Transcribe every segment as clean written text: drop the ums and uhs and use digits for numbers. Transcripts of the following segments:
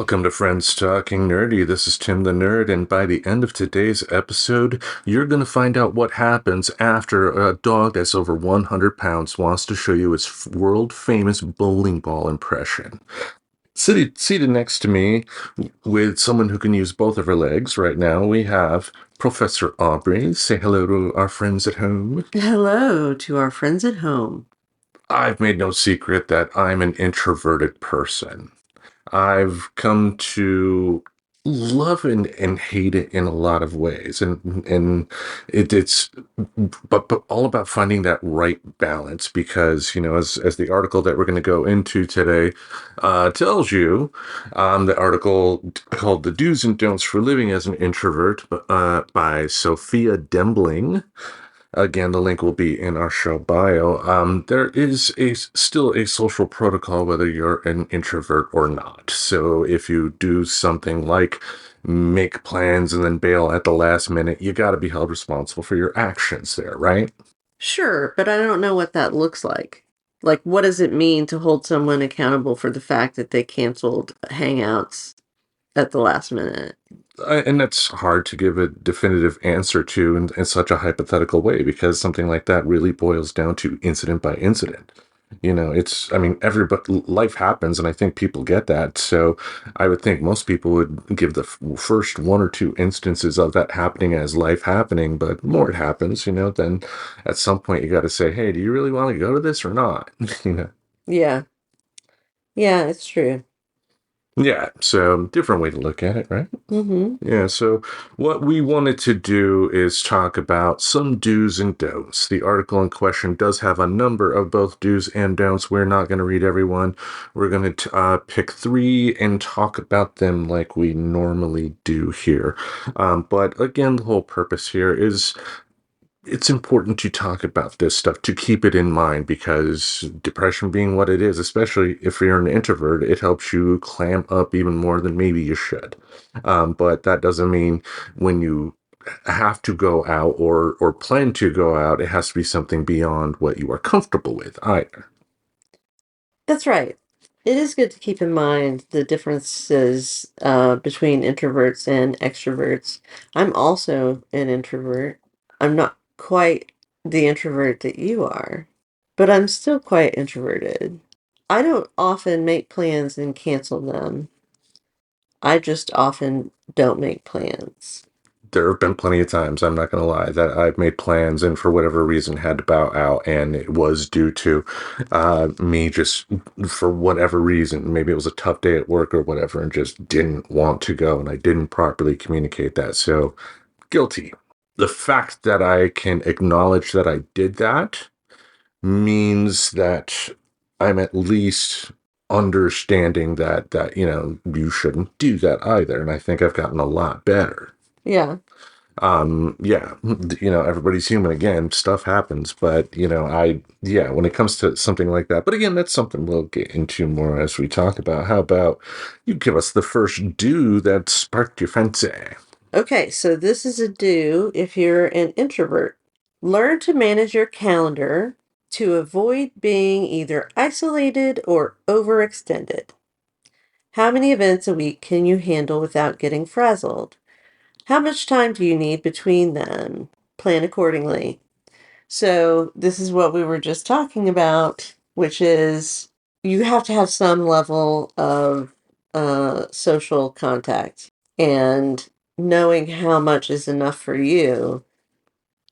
Welcome to Friends Talking Nerdy. This is Tim the Nerd, and by the end of today's episode, you're going to find out what happens after a dog that's over 100 pounds wants to show you its world famous bowling ball impression. Seated next to me with someone who can use both of her legs right now, we have Professor Aubrey. Say hello to our friends at home. Hello to our friends at home. I've made no secret that I'm an introverted person. I've come to love and hate it in a lot of ways, and it's but all about finding that right balance. Because as the article that we're going to go into today tells you, the article called "The Do's and Don'ts for Living as an Introvert" by Sophia Dembling. Again, the link will be in our show bio. There is still a social protocol whether you're an introvert or not. So if you do something like make plans and then bail at the last minute, you got to be held responsible for your actions there, right? Sure, but I don't know what that looks like. Like, what does it mean to hold someone accountable for the fact that they canceled hangouts at the last minute? And that's hard to give a definitive answer to in such a hypothetical way, because something like that really boils down to incident by incident. I mean, everybody, life happens, and I think people get that. So I would think most people would give the first one or two instances of that happening as life happening, but more it happens, then at some point you got to say, hey, do you really want to go to this or not? Yeah. Yeah, it's true. Yeah, so different way to look at it, right? Mm-hmm. Yeah, so what we wanted to do is talk about some do's and don'ts. The article in question does have a number of both do's and don'ts. We're not going to read everyone. We're going to pick three and talk about them like we normally do here. But again, the whole purpose here is it's important to talk about this stuff, to keep it in mind, because depression being what it is, especially if you're an introvert, it helps you clam up even more than maybe you should. But that doesn't mean when you have to go out or plan to go out, it has to be something beyond what you are comfortable with either. That's right. It is good to keep in mind the differences between introverts and extroverts. I'm also an introvert. I'm not quite the introvert that you are, but I'm still quite introverted. I don't often make plans and cancel them. I just often don't make plans. There have been plenty of times, I'm not going to lie, that I've made plans and for whatever reason had to bow out. And it was due to me just, for whatever reason, maybe it was a tough day at work or whatever, and just didn't want to go. And I didn't properly communicate that. So guilty. The fact that I can acknowledge that I did that means that I'm at least understanding that you shouldn't do that either. And I think I've gotten a lot better. Yeah. Yeah, everybody's human again, stuff happens, but when it comes to something like that, but again, that's something we'll get into more as we talk about. How about you give us the first do that sparked your fancy? Okay, so this is a do if you're an introvert. Learn to manage your calendar to avoid being either isolated or overextended. How many events a week can you handle without getting frazzled? How much time do you need between them? Plan accordingly. So, this is what we were just talking about, which is you have to have some level of social contact. And knowing how much is enough for you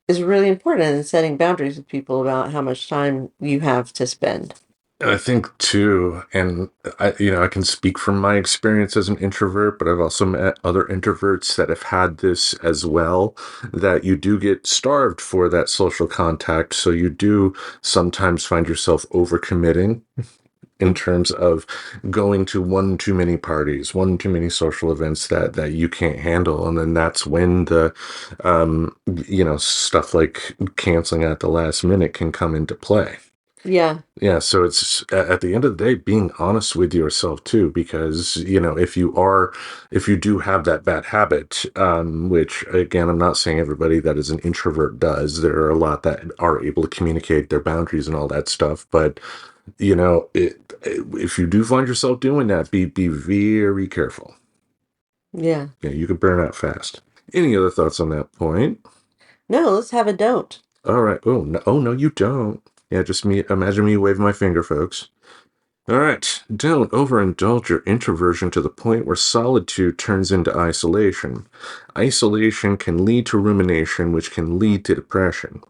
is really important in setting boundaries with people about how much time you have to spend. I think too, and I can speak from my experience as an introvert, but I've also met other introverts that have had this as well, that you do get starved for that social contact. So you do sometimes find yourself overcommitting in terms of going to one too many parties, one too many social events that you can't handle. And then that's when the, stuff like canceling at the last minute can come into play. Yeah. Yeah, so it's at the end of the day, being honest with yourself too, because if you do have that bad habit, which again, I'm not saying everybody that is an introvert does. There are a lot that are able to communicate their boundaries and all that stuff, but If you do find yourself doing that, be very careful. Yeah. Yeah, you could burn out fast. Any other thoughts on that point? No, let's have a don't. All right. Oh no, you don't. Yeah, just me. Imagine me waving my finger, folks. All right. Don't overindulge your introversion to the point where solitude turns into isolation. Isolation can lead to rumination, which can lead to depression.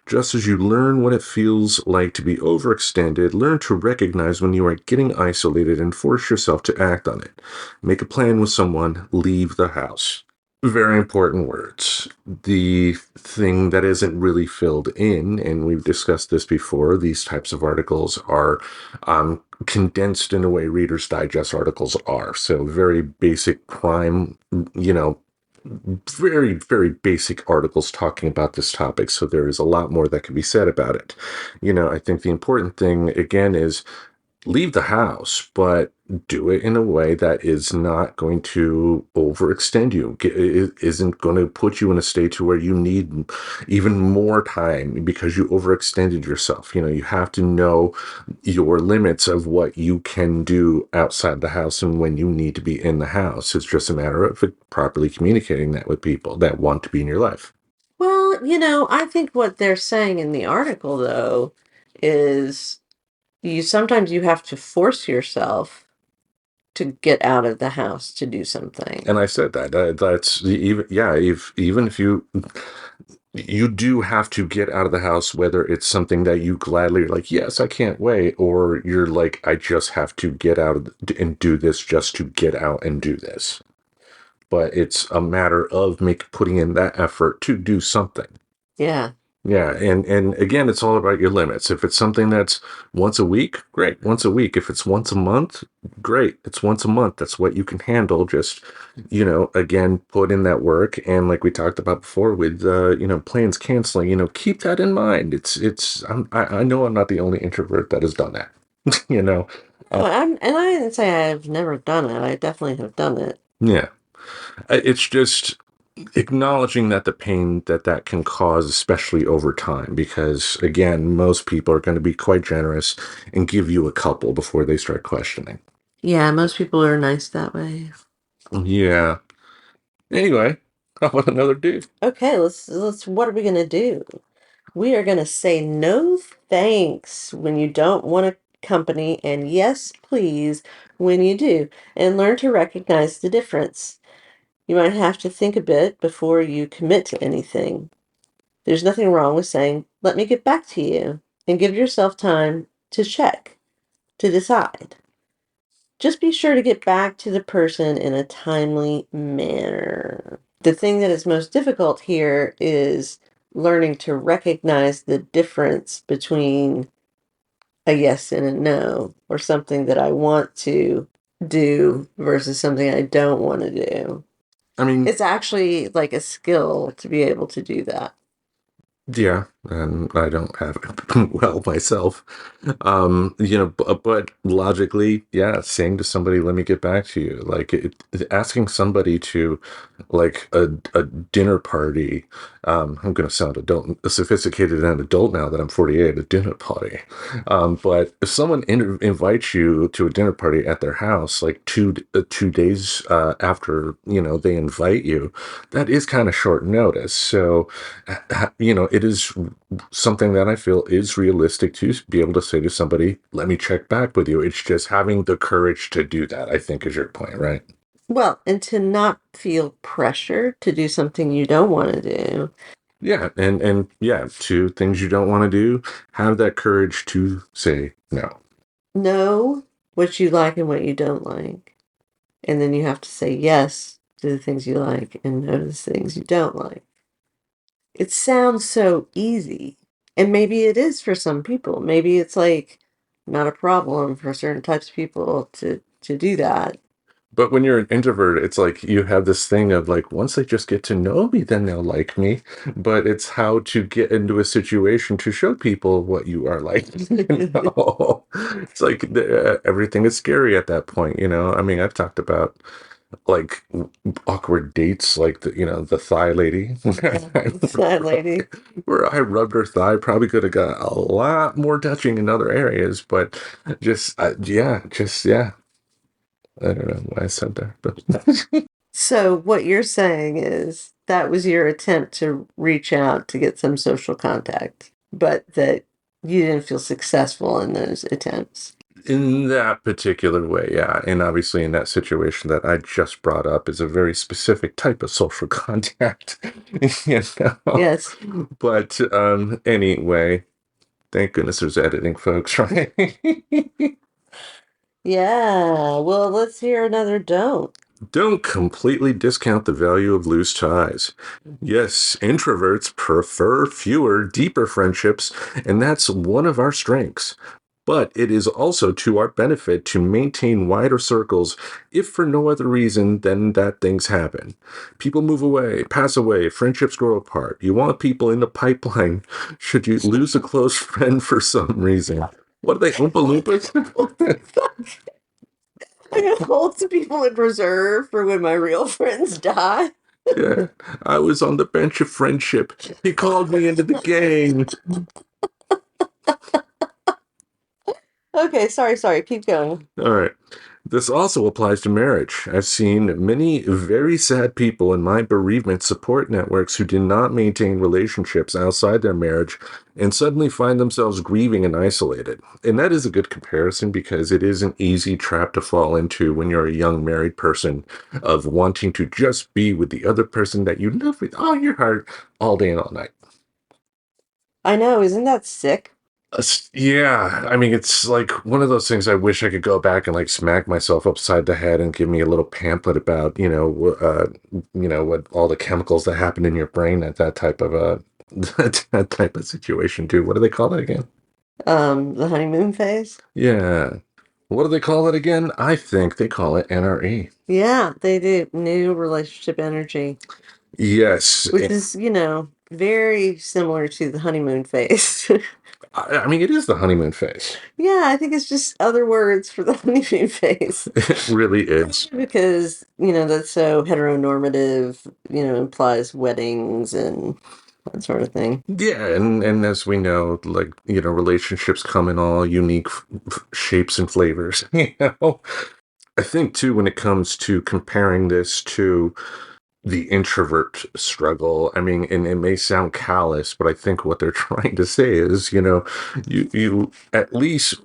Just as you learn what it feels like to be overextended, learn to recognize when you are getting isolated and force yourself to act on it. Make a plan with someone, leave the house. Very important words. The thing that isn't really filled in, and we've discussed this before, these types of articles are condensed in a way Reader's Digest articles are. So, very basic crime, you know, very, very basic articles talking about this topic. So there is a lot more that can be said about it. I think the important thing, again, is leave the house, but do it in a way that is not going to overextend you. It isn't going to put you in a state to where you need even more time because you overextended yourself. You have to know your limits of what you can do outside the house and when you need to be in the house. It's just a matter of properly communicating that with people that want to be in your life. Well, I think what they're saying in the article, though, is you have to force yourself to get out of the house to do something. And I said that. That's even, yeah. If even if you do have to get out of the house, whether it's something that you gladly are like, yes, I can't wait, or you're like, I just have to get out and do this just to get out and do this. But it's a matter of putting in that effort to do something. Yeah. Yeah, and again, it's all about your limits. If it's something that's once a week, great, once a week. If it's once a month, great, it's once a month. That's what you can handle. Just, again, put in that work. And like we talked about before with, plans canceling, keep that in mind. I know I'm not the only introvert that has done that, you know. No, and I didn't say I've never done it. I definitely have done it. Yeah, it's just acknowledging that the pain that can cause, especially over time, because again, most people are going to be quite generous and give you a couple before they start questioning. Yeah, most people are nice that way. Yeah. Anyway, how about another dude? Okay, let's what are we gonna do? We are gonna say no thanks when you don't want a company and yes, please when you do, and learn to recognize the difference. You might have to think a bit before you commit to anything. There's nothing wrong with saying, let me get back to you, and give yourself time to check, to decide. Just be sure to get back to the person in a timely manner. The thing that is most difficult here is learning to recognize the difference between a yes and a no, or something that I want to do versus something I don't want to do. I mean, It's actually like a skill to be able to do that. yeah, and I don't have it well myself. But logically, yeah, saying to somebody, let me get back to you. Like asking somebody to like a dinner party. I'm going to sound sophisticated and adult now that I'm 48, a dinner party. But if someone invites you to a dinner party at their house, like 2 days after, they invite you, that is kind of short notice. So, it is something that I feel is realistic to be able to say to somebody, let me check back with you. It's just having the courage to do that, I think, is your point, right? Well, and to not feel pressure to do something you don't want to do. Yeah. And yeah, two things you don't want to do, have that courage to say no. Know what you like and what you don't like. And then you have to say yes to the things you like and no to the things you don't like. It sounds so easy. And maybe it is for some people. Maybe it's like not a problem for certain types of people to do that. But when you're an introvert, it's like you have this thing of like, once they just get to know me, then they'll like me. But it's how to get into a situation to show people what you are like. It's like everything is scary at that point. I mean, I've talked about like awkward dates, like the thigh lady, That lady. where I rubbed her thigh. Probably could have got a lot more touching in other areas, but yeah. I don't know why I said that, but So what you're saying is that was your attempt to reach out to get some social contact, but that you didn't feel successful in those attempts. in that particular way, yeah, and obviously in that situation that I just brought up is a very specific type of social contact, you know. Yes. But anyway, thank goodness there's editing, folks, right? Yeah. Well, let's hear another don't. Don't completely discount the value of loose ties. Yes, introverts prefer fewer, deeper friendships, and that's one of our strengths. But it is also to our benefit to maintain wider circles, if for no other reason than that things happen. People move away, pass away, friendships grow apart. You want people in the pipeline should you lose a close friend for some reason. What are they, Oompa Loompas? I'm gonna hold some people in reserve for when my real friends die. Yeah, I was on the bench of friendship. He called me into the gang. Okay, sorry. Keep going. All right. This also applies to marriage. I've seen many very sad people in my bereavement support networks who did not maintain relationships outside their marriage and suddenly find themselves grieving and isolated. And that is a good comparison because it is an easy trap to fall into when you're a young married person of wanting to just be with the other person that you love with all your heart all day and all night. I know, isn't that sick? Yeah, I mean, it's like one of those things I wish I could go back and like smack myself upside the head and give me a little pamphlet about, what all the chemicals that happen in your brain at that type of that type of situation too. What do they call it again? The honeymoon phase? Yeah. What do they call it again? I think they call it NRE. Yeah, they do. New relationship energy, Yes. which is, very similar to the honeymoon phase. I mean, it is the honeymoon phase. Yeah, I think it's just other words for the honeymoon phase. It really is. Because, that's so heteronormative, implies weddings and that sort of thing. Yeah, and as we know, like, relationships come in all unique shapes and flavors, I think too when it comes to comparing this to the introvert struggle, I mean, and it may sound callous, but I think what they're trying to say is, you at least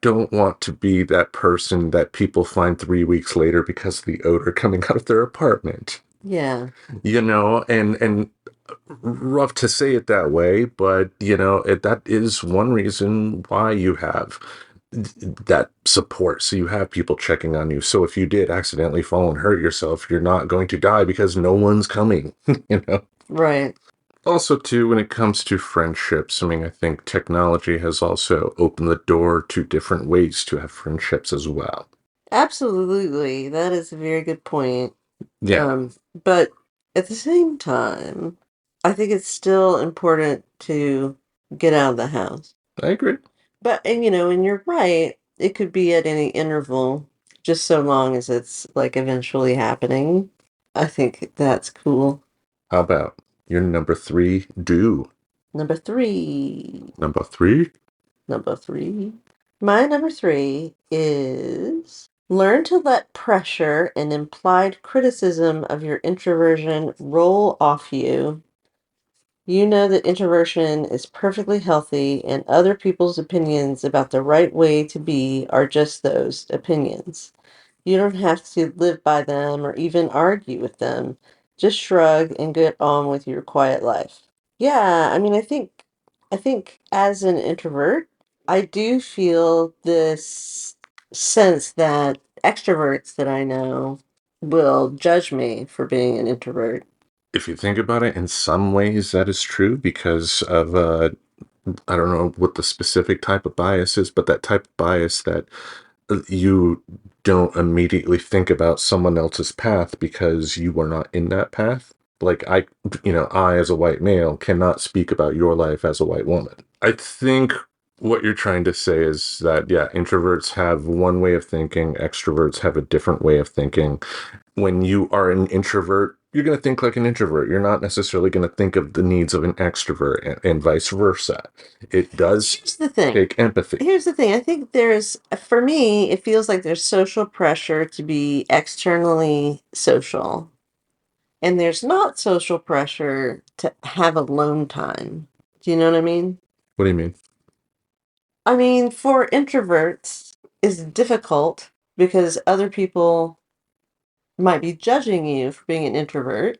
don't want to be that person that people find 3 weeks later because of the odor coming out of their apartment. Yeah. And rough to say it that way, but that is one reason why you have that support. So you have people checking on you. So if you did accidentally fall and hurt yourself, you're not going to die because no one's coming, you know. Right. Also, too, when it comes to friendships, I mean, I think technology has also opened the door to different ways to have friendships as well. Absolutely. That is a very good point. Yeah, But at the same time, I think it's still important to get out of the house. I agree. And you're right, it could be at any interval, just so long as it's like eventually happening. I think that's cool. How about your number three do? Number three. Number three? Number three. My number three is learn to let pressure and implied criticism of your introversion roll off you. You know that introversion is perfectly healthy, and other people's opinions about the right way to be are just those opinions. You don't have to live by them or even argue with them. Just shrug and get on with your quiet life. Yeah, I mean, I think as an introvert, I do feel this sense that extroverts that I know will judge me for being an introvert. If you think about it, in some ways that is true because of I don't know what the specific type of bias is, but that type of bias that you don't immediately think about someone else's path because you are not in that path. Like I as a white male cannot speak about your life as a white woman. I think What you're trying to say is that, yeah, introverts have one way of thinking, extroverts have a different way of thinking. When you are an introvert, you're going to think like an introvert. You're not necessarily going to think of the needs of an extrovert, and vice versa. It does Here's the thing. take empathy. Here's the thing. I think for me, it feels like there's social pressure to be externally social, and there's not social pressure to have alone time. Do you know what I mean? What do you mean? I mean, for introverts, it's difficult because other people might be judging you for being an introvert.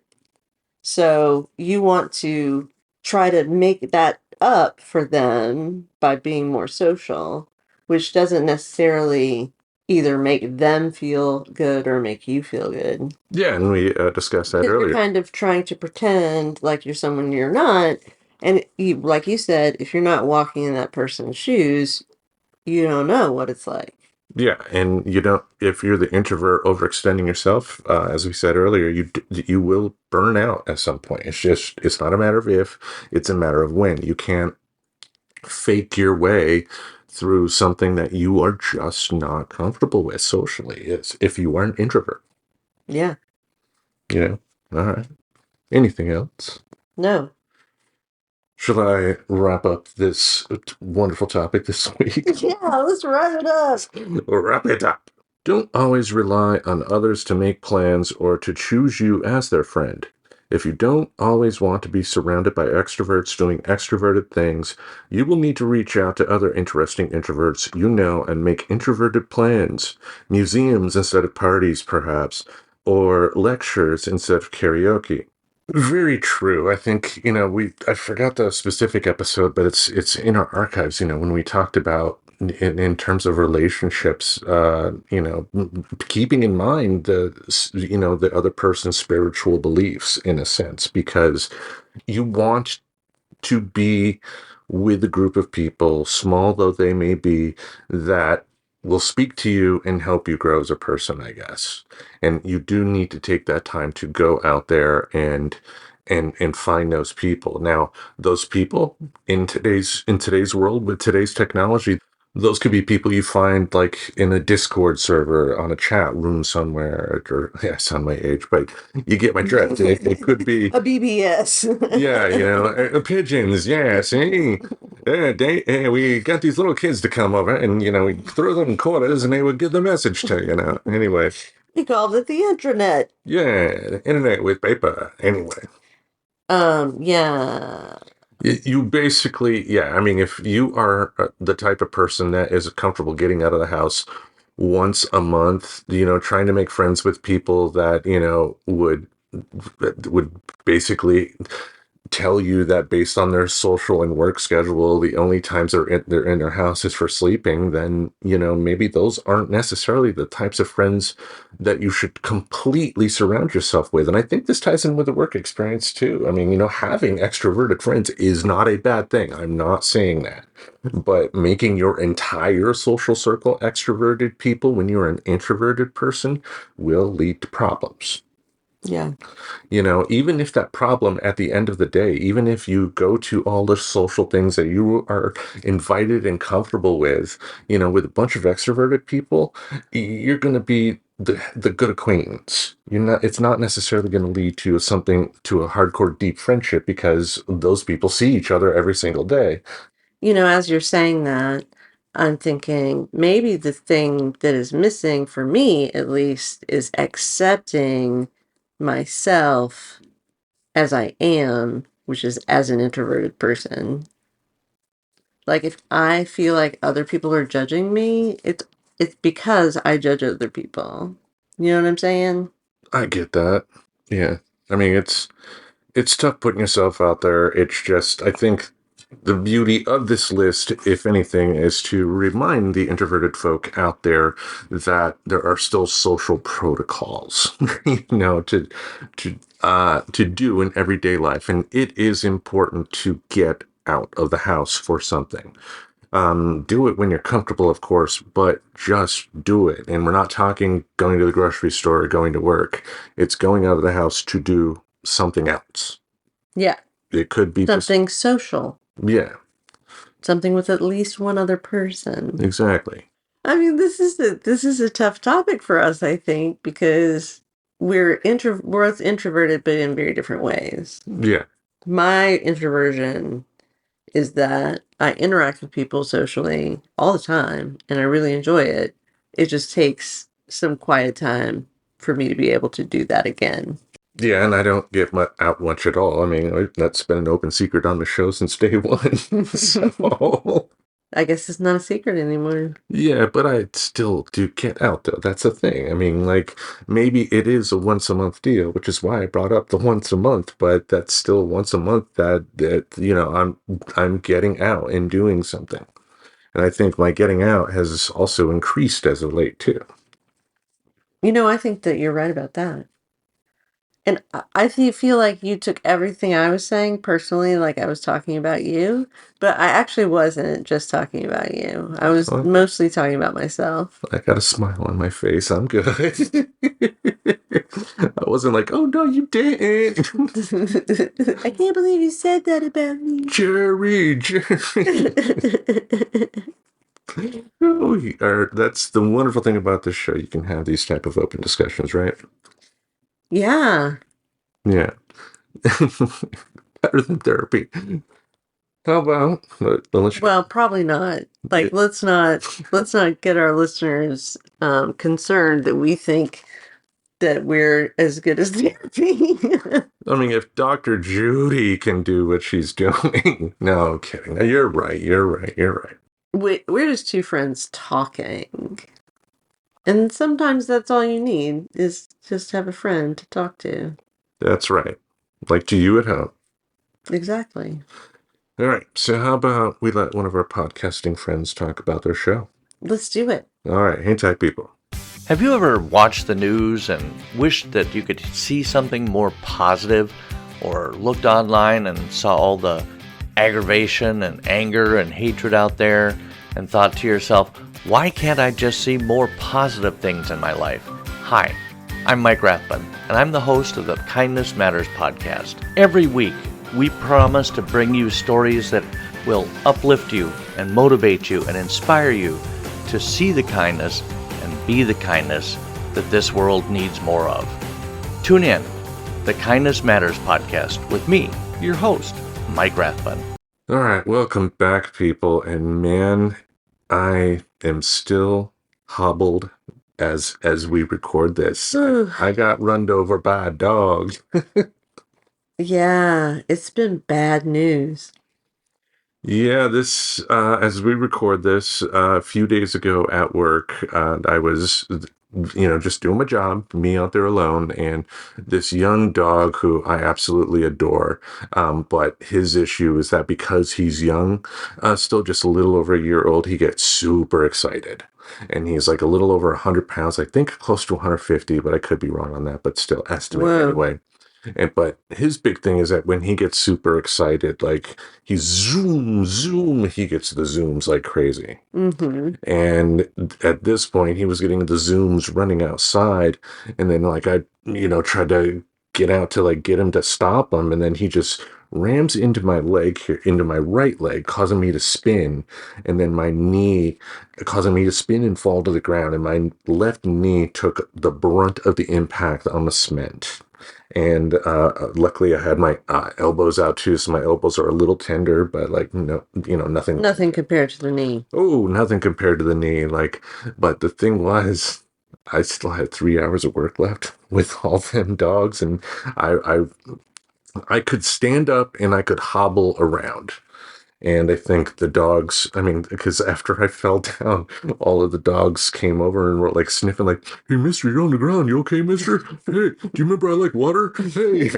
So you want to try to make that up for them by being more social, which doesn't necessarily either make them feel good or make you feel good. Yeah, and we discussed that Because you're earlier. kind of trying to pretend like you're someone you're not. And you, like you said, if you're not walking in that person's shoes, you don't know what it's like. Yeah, and you don't. If you're the introvert overextending yourself, as we said earlier, you will burn out at some point. It's not a matter of if, it's a matter of when. You can't fake your way through something that you are just not comfortable with socially. It's if you are an introvert, Yeah. you know. All right. Anything else? No. Shall I wrap up this wonderful topic this week? Yeah, let's wrap it up. Wrap it up. Don't always rely on others to make plans or to choose you as their friend. If you don't always want to be surrounded by extroverts doing extroverted things, you will need to reach out to other interesting introverts you know and make introverted plans. Museums instead of parties, perhaps, or lectures instead of karaoke. Very true. I think, I forgot the specific episode, but it's in our archives, when we talked about in terms of relationships, keeping in mind the other person's spiritual beliefs in a sense, because you want to be with a group of people, small though they may be, that will speak to you and help you grow as a person, I guess. And you do need to take that time to go out there and find those people. Now, those people in today's world with today's technology, those could be people you find like in a Discord server on a chat room somewhere, or yeah, I sound my age, but you get my drift. It could be A BBS. yeah, pigeons. Yeah, see, we got these little kids to come over, and we throw them quarters, and they would give the message to Anyway, We called it the intranet. yeah, the internet with paper. Anyway, Yeah. you basically, yeah. I mean, if you are the type of person that is comfortable getting out of the house once a month, trying to make friends with people that would basically tell you that based on their social and work schedule, the only times they're in their house is for sleeping, then, maybe those aren't necessarily the types of friends that you should completely surround yourself with. And I think this ties in with the work experience too. I mean, having extroverted friends is not a bad thing. I'm not saying that. But making your entire social circle extroverted people when you're an introverted person will lead to problems. Yeah. Even if that problem at the end of the day, even if you go to all the social things that you are invited and comfortable with a bunch of extroverted people, you're going to be the good acquaintance. It's not necessarily going to lead to to a hardcore deep friendship because those people see each other every single day. As you're saying that, I'm thinking maybe the thing that is missing for me, at least, is accepting myself as I am, which is as an introverted person. Like if I feel like other people are judging me, it's because I judge other people. You know what I'm saying? I get that. Yeah. I mean, it's tough putting yourself out there. It's just, I think the beauty of this list, if anything, is to remind the introverted folk out there that there are still social protocols, to do in everyday life, and it is important to get out of the house for something. Do it when you're comfortable, of course, but just do it. And we're not talking going to the grocery store or going to work. It's going out of the house to do something else. Yeah. It could be just, Something social. yeah. something with at least one other person. Exactly. I mean, this is a tough topic for us, I think, because we're both introverted, but in very different ways. Yeah. My introversion is that I interact with people socially all the time, and I really enjoy it. It just takes some quiet time for me to be able to do that again. Yeah, and I don't get out much at all. I mean, that's been an open secret on the show since day one. So, I guess it's not a secret anymore. yeah, but I still do get out, though. That's the thing. I mean, like, maybe it is a once a month deal, which is why I brought up the once a month, but that's still once a month I'm getting out and doing something. And I think my getting out has also increased as of late, too. I think that you're right about that. And I feel like you took everything I was saying personally, like I was talking about you, but I actually wasn't just talking about you. I was So mostly talking about myself. I got a smile on my face. I'm good. I wasn't like, oh no, you didn't. I can't believe you said that about me. Jerry. Oh, that's the wonderful thing about this show. You can have these type of open discussions, right? Yeah. Yeah. Better than therapy. How about unless you, Well, probably not. Like, let's not get our listeners concerned that we think that we're as good as therapy. I mean, if Dr. Judy can do what she's doing, no, I'm kidding. No, you're right. You're right. You're right. We're just two friends talking. And sometimes that's all you need is just have a friend to talk to. That's right. Like to you at home. Exactly. All right. So how about we let one of our podcasting friends talk about their show? Let's do it. All right. Hang tight, people. Have you ever watched the news and wished that you could see something more positive, or looked online and saw all the aggravation and anger and hatred out there and thought to yourself, why can't I just see more positive things in my life? Hi, I'm Mike Rathbun, and I'm the host of the Kindness Matters podcast. Every week, we promise to bring you stories that will uplift you and motivate you and inspire you to see the kindness and be the kindness that this world needs more of. Tune in, the Kindness Matters podcast with me, your host, Mike Rathbun. All right. Welcome back, people. And man, I am still hobbled as we record this. I got run over by a dog. Yeah, it's been bad news. Yeah, this, as we record this, a few days ago at work, I was, just doing my job, me out there alone, and this young dog who I absolutely adore. But his issue is that because he's young, still just a little over a year old, he gets super excited. And he's like a little over 100 pounds, I think close to 150, but I could be wrong on that, but still estimate Whoa. anyway. But his big thing is that when he gets super excited, like he zoom, he gets the zooms like crazy. Mm-hmm. And at this point, he was getting the zooms running outside, and then like I, tried to get out to like get him to stop him, and then he just rams into my leg here, into my right leg, causing me to spin, and then my knee causing me to spin and fall to the ground, and my left knee took the brunt of the impact on the cement. And luckily, I had my elbows out too, so my elbows are a little tender, but like nothing. Nothing compared to the knee. Oh, nothing compared to the knee. Like, but the thing was, I still had 3 hours of work left with all them dogs, and I could stand up and I could hobble around. And I think the dogs, I mean, because after I fell down, all of the dogs came over and were like sniffing, like, hey, mister, you're on the ground. You okay, mister? Hey, do you remember I like water? Hey.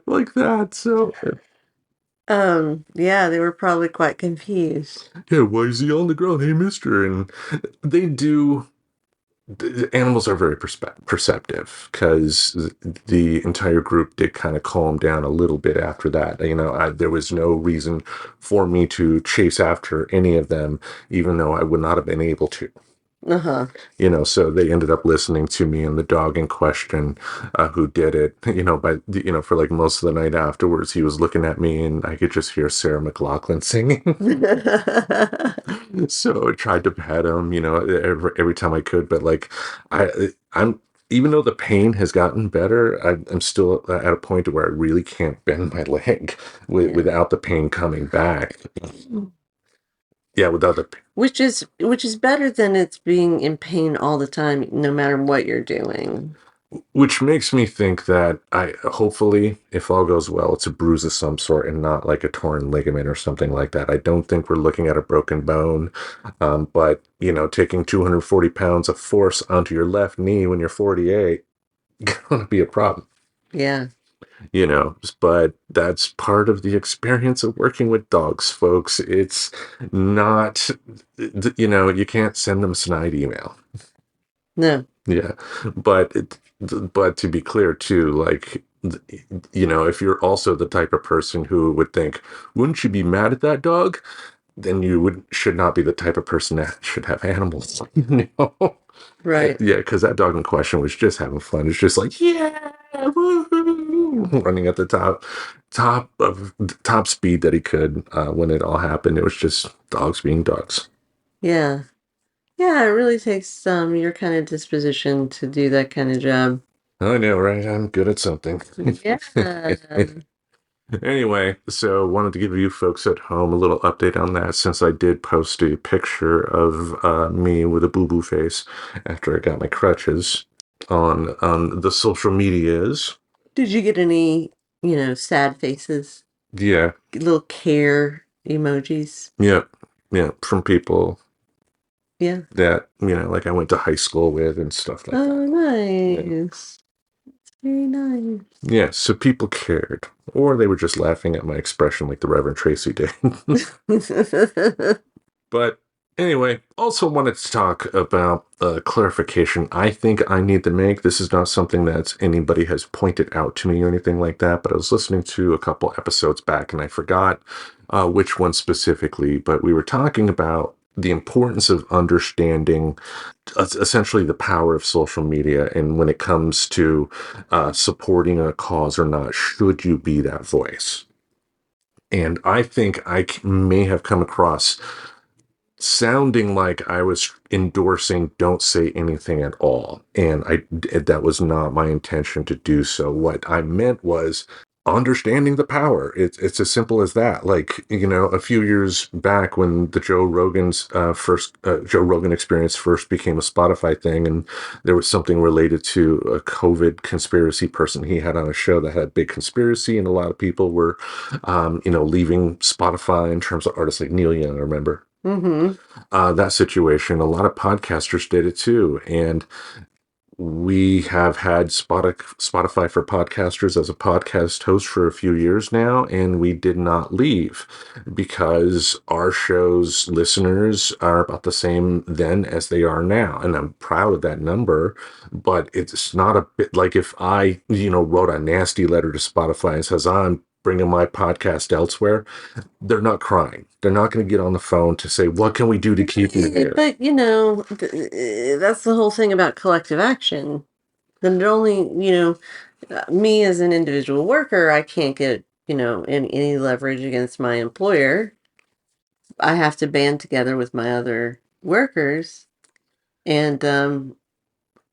Like that. So, Yeah, they were probably quite confused. yeah, why is he on the ground? Hey, mister. And they do. The animals are very perceptive because the entire group did kind of calm down a little bit after that. There was no reason for me to chase after any of them, even though I would not have been able to. Uh-huh. So they ended up listening to me and the dog in question, who did it, for like most of the night afterwards. He was looking at me and I could just hear Sarah McLachlan singing. So I tried to pet him, every time I could, but like I'm even though the pain has gotten better, I'm still at a point where I really can't bend my leg Yeah. without the pain coming back. Yeah, without the Which is better than it's being in pain all the time, no matter what you're doing. which makes me think that hopefully, if all goes well, it's a bruise of some sort and not like a torn ligament or something like that. I don't think we're looking at a broken bone, but taking 240 pounds of force onto your left knee when you're 48 gonna be a problem. Yeah. But that's part of the experience of working with dogs, folks. It's not, you can't send them a snide email. No. Yeah, but but to be clear too, like if you're also the type of person who would think, wouldn't you be mad at that dog? Then you should not be the type of person that should have animals. Right. Yeah, because that dog in question was just having fun. It's just like, yeah, woohoo, running at the top speed that he could when it all happened. It was just dogs being dogs. Yeah. Yeah, it really takes your kind of disposition to do that kind of job. I know, right? I'm good at something. Yeah. Anyway, so wanted to give you folks at home a little update on that since I did post a picture of me with a boo-boo face after I got my crutches on the social medias. Did you get any, sad faces? Yeah, Little care emojis? yeah, yeah, from people Yeah. that, like I went to high school with and stuff like Oh, that. Yeah. nice. Very nice. Yeah, so people cared. Or they were just laughing at my expression like the Reverend Tracy did. But anyway, also wanted to talk about a clarification I think I need to make. This is not something that anybody has pointed out to me or anything like that, but I was listening to a couple episodes back and I forgot which one specifically, but we were talking about the importance of understanding essentially the power of social media and when it comes to supporting a cause or not, should you be that voice? And I think may have come across sounding like I was endorsing don't say anything at all. And that was not my intention to do so. What I meant was understanding the power. It's as simple as that. Like, a few years back when the Joe Rogan experience first became a Spotify thing, and there was something related to a COVID conspiracy person he had on a show that had a big conspiracy, and a lot of people were, leaving Spotify in terms of artists like Neil Young, remember? Mm-hmm. That situation. A lot of podcasters did it too. And we have had Spotify for Podcasters as a podcast host for a few years now, and we did not leave because our show's listeners are about the same then as they are now. And I'm proud of that number, but it's not a bit like if I, wrote a nasty letter to Spotify and says, I'm bringing my podcast elsewhere, they're not crying. They're not going to get on the phone to say, what can we do to keep you here? But, that's the whole thing about collective action. Then it only, me as an individual worker, I can't get, any leverage against my employer. I have to band together with my other workers, and And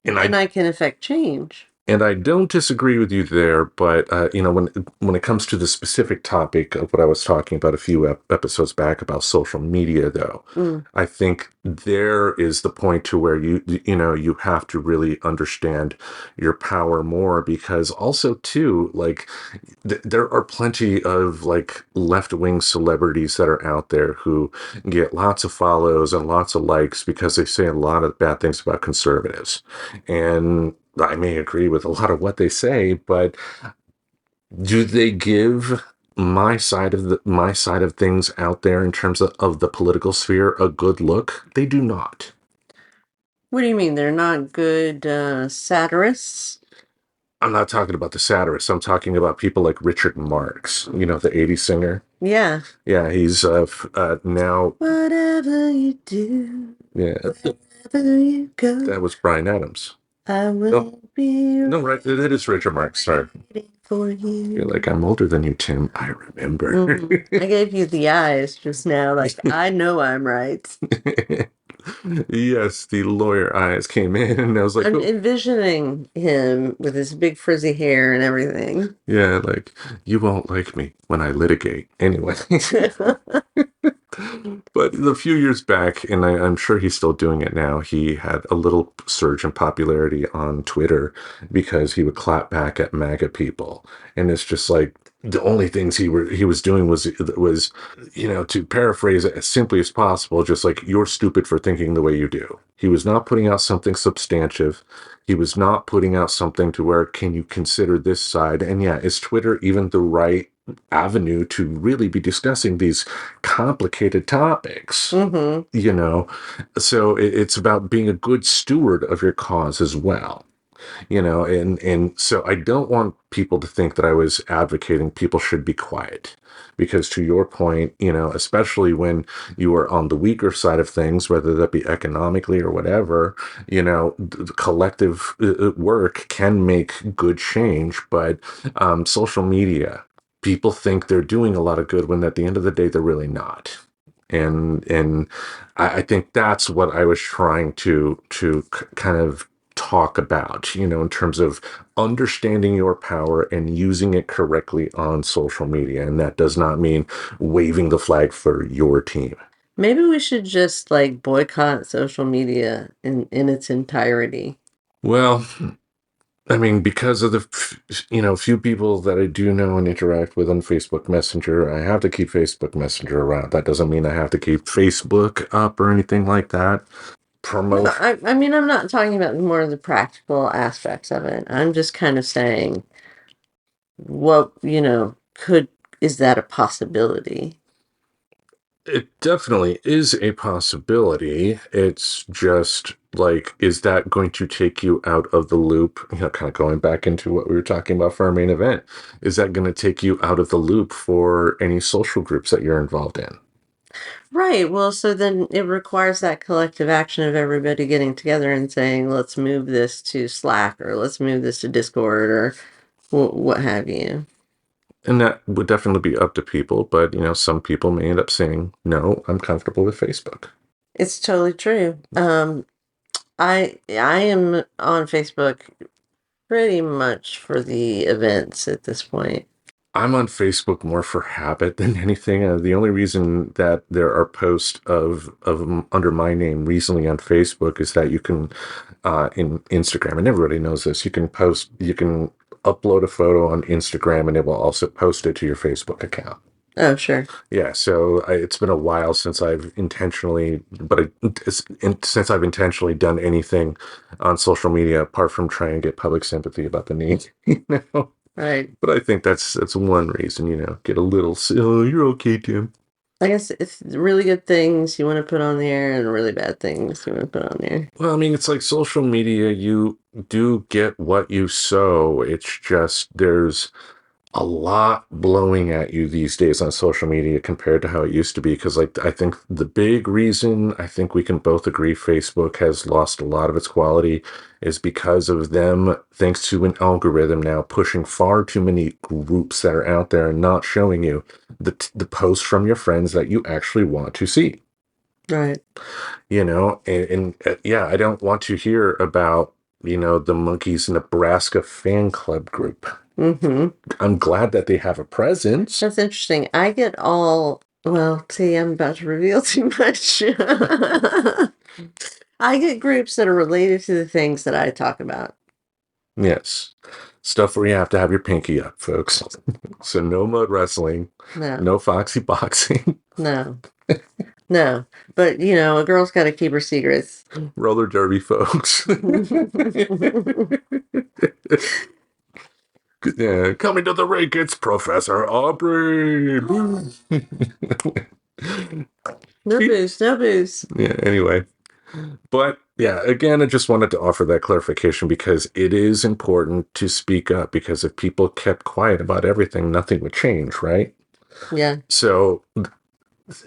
then I I can affect change. And I don't disagree with you there, but when it comes to the specific topic of what I was talking about a few episodes back about social media, though, Mm. I think there is the point to where you have to really understand your power more, because also too, like there are plenty of like left-wing celebrities that are out there who get lots of follows and lots of likes because they say a lot of bad things about conservatives, and I may agree with a lot of what they say, but do they give my side of things out there in terms of the political sphere a good look? They do not. What do you mean? They're not good satirists? I'm not talking about the satirists. I'm talking about people like Richard Marx, the 80s singer. Yeah. Yeah, he's now. Whatever you do. Yeah. Wherever you go, That was Bryan Adams. I No, will be no, right. That is Richard Marx. Sorry. waiting for You're you. like, I'm older than you, Tim. I remember. I gave you the eyes just now. Like, I know I'm right. Yes, the lawyer eyes came in, and I was like, I'm oh, envisioning him with his big frizzy hair and everything. yeah, like, you won't like me when I litigate. Anyway. But a few years back, and I'm sure he's still doing it now, he had a little surge in popularity on Twitter because he would clap back at MAGA people. And it's just like the only things he was doing was, to paraphrase it as simply as possible, just like, you're stupid for thinking the way you do. He was not putting out something substantive. He was not putting out something to where, can you consider this side? And yeah, is Twitter even the right avenue to really be discussing these complicated topics? Mm-hmm. So it's about being a good steward of your cause as well. And so I don't want people to think that I was advocating people should be quiet, because to your point, especially when you are on the weaker side of things, whether that be economically or whatever, the collective work can make good change. But social media, people think they're doing a lot of good when at the end of the day they're really not. And I think that's what I was trying to kind of talk about, in terms of understanding your power and using it correctly on social media. And that does not mean waving the flag for your team. Maybe we should just like boycott social media in its entirety. Well, I mean, because of the few people that I do know and interact with on Facebook Messenger, I have to keep Facebook Messenger around. That doesn't mean I have to keep Facebook up or anything like that. No, Promote. I mean, I'm not talking about more of the practical aspects of it. I'm just kind of saying, what, is that a possibility? It definitely is a possibility. It's just like, is that going to take you out of the loop? Kind of going back into what we were talking about for our main event. Is that going to take you out of the loop for any social groups that you're involved in? Right. Well, so then it requires that collective action of everybody getting together and saying, let's move this to Slack or let's move this to Discord or what have you. And that would definitely be up to people, but some people may end up saying, "No, I'm comfortable with Facebook." It's totally true. I am on Facebook pretty much for the events at this point. I'm on Facebook more for habit than anything. The only reason that there are posts of under my name recently on Facebook is that you can, in Instagram, and everybody knows this, you can upload a photo on Instagram, and it will also post it to your Facebook account. Oh, sure. Yeah, so it's been a while since I've intentionally, since I've intentionally done anything on social media apart from trying to get public sympathy about the need. Right. But I think that's one reason, get a little, oh, you're okay, Tim. I guess it's really good things you want to put on there and really bad things you want to put on there. Well, I mean, it's like social media, you do get what you sow. It's just there's a lot blowing at you these days on social media compared to how it used to be. Because, like, I think the big reason I think we can both agree Facebook has lost a lot of its quality is because of them, thanks to an algorithm now pushing far too many groups that are out there and not showing you the posts from your friends that you actually want to see. Right. Yeah, I don't want to hear about, the Monkeys Nebraska fan club group. Mm-hmm. I'm glad that they have a presence. That's interesting. I get well, see, I'm about to reveal too much. I get groups that are related to the things that I talk about. Yes. Stuff where you have to have your pinky up, folks. So no mud wrestling, No, no foxy boxing, no, no. But, a girl's got to keep her secrets. roller derby, folks. Yeah, coming to the ring, it's Professor Aubrey. No booze, no booze. Yeah, anyway. But yeah, again, I just wanted to offer that clarification because it is important to speak up, because if people kept quiet about everything, nothing would change, right? Yeah. So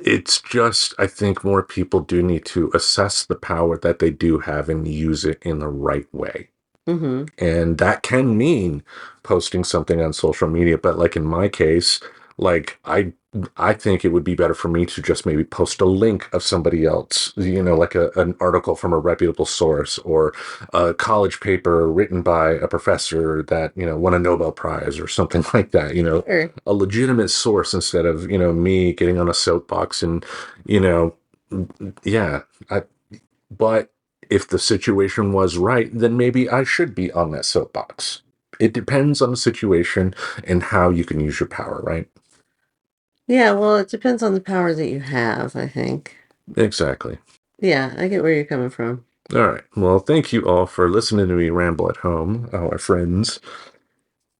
it's just, I think more people do need to assess the power that they do have and use it in the right way. Mm-hmm. And that can mean posting something on social media. But like in my case, like I think it would be better for me to just maybe post a link of somebody else, like an article from a reputable source or a college paper written by a professor that, won a Nobel Prize or something like that, Sure. a legitimate source instead of, me getting on a soapbox and, you know, yeah. But if the situation was right, then maybe I should be on that soapbox. It depends on the situation and how you can use your power, right? Yeah, well, it depends on the power that you have, I think. Exactly. Yeah, I get where you're coming from. All right. Well, thank you all for listening to me ramble at home. Our friends.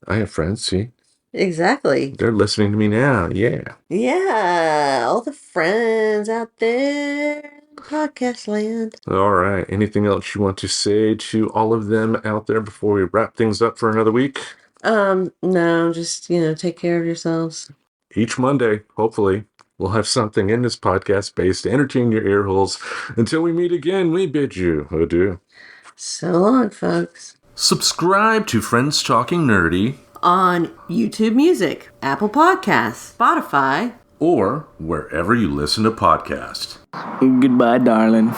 I have friends, see? Exactly. They're listening to me now. Yeah. Yeah, all the friends out there in podcast land. All right. Anything else you want to say to all of them out there before we wrap things up for another week? No, just, take care of yourselves. Each Monday, hopefully, we'll have something in this podcast space to entertain your ear holes. Until we meet again, we bid you adieu. So long, folks. Subscribe to Friends Talking Nerdy On YouTube Music, Apple Podcasts, Spotify, or wherever you listen to podcasts. Goodbye, darling.